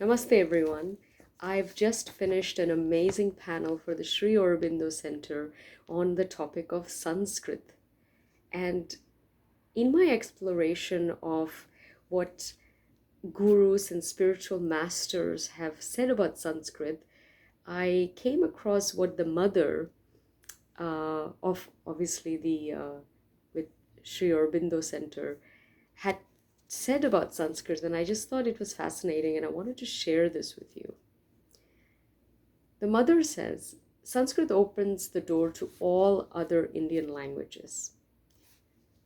Namaste, everyone. I've just finished an amazing panel for the Sri Aurobindo Center on the topic of Sanskrit. And in my exploration of what gurus and spiritual masters have said about Sanskrit, I came across what the mother of obviously the with Sri Aurobindo Center had said about Sanskrit, and I just thought it was fascinating, and I wanted to share this with you. The mother says Sanskrit opens the door to all other Indian languages.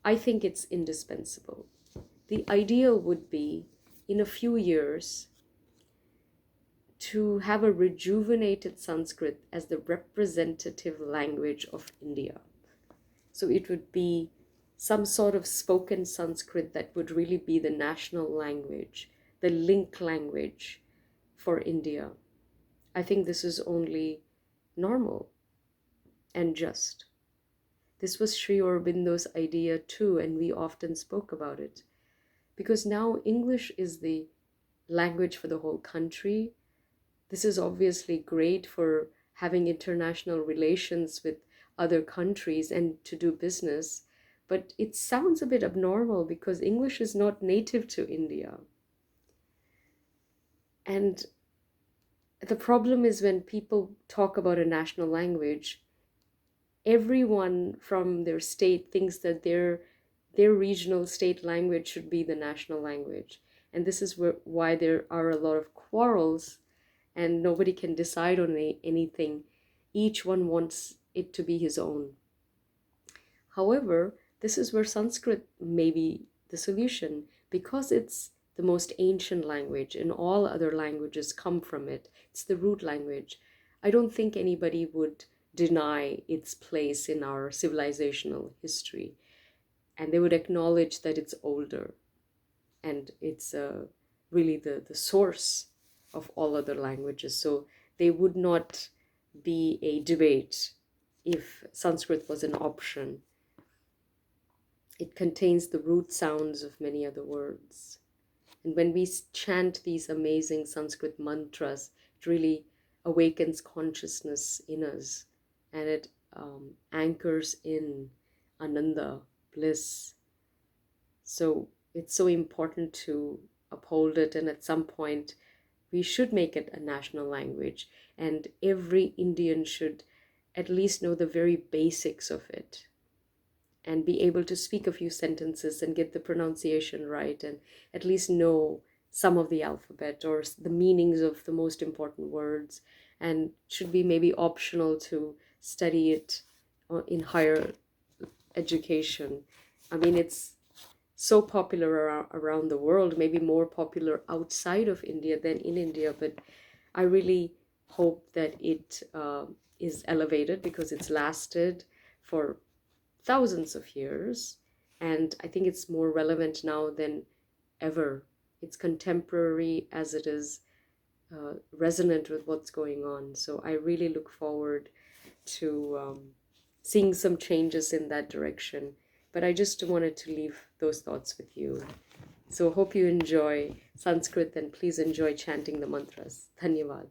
I think it's indispensable. The ideal would be, in a few years, to have a rejuvenated Sanskrit as the representative language of India. So it would be some sort of spoken Sanskrit that would really be the national language, the link language for India. I think this is only normal and just. This was Sri Aurobindo's idea too, and we often spoke about it. Because now English is the language for the whole country. This is obviously great for having international relations with other countries and to do business, but it sounds a bit abnormal because English is not native to India. And the problem is when people talk about a national language, everyone from their state thinks that their regional state language should be the national language. And this is why there are a lot of quarrels and nobody can decide on anything. Each one wants it to be his own. However, this is where Sanskrit may be the solution because it's the most ancient language and all other languages come from it. It's the root language. I don't think anybody would deny its place in our civilizational history, and they would acknowledge that it's older and it's really the source of all other languages. So they would not be a debate if Sanskrit was an option. It contains the root sounds of many other words. And when we chant these amazing Sanskrit mantras, it really awakens consciousness in us, and it anchors in ananda, bliss. So it's so important to uphold it, and at some point we should make it a national language, and every Indian should at least know the very basics of it and be able to speak a few sentences and get the pronunciation right and at least know some of the alphabet or the meanings of the most important words, and should be maybe optional to study it in higher education. I mean, it's so popular around the world, maybe more popular outside of India than in India, but I really hope that it is elevated because it's lasted for thousands of years, and I think it's more relevant now than ever. It's contemporary as it is resonant with what's going on. So I really look forward to seeing some changes in that direction. But I just wanted to leave those thoughts with you. So hope you enjoy Sanskrit, and please enjoy chanting the mantras. Dhanyavad.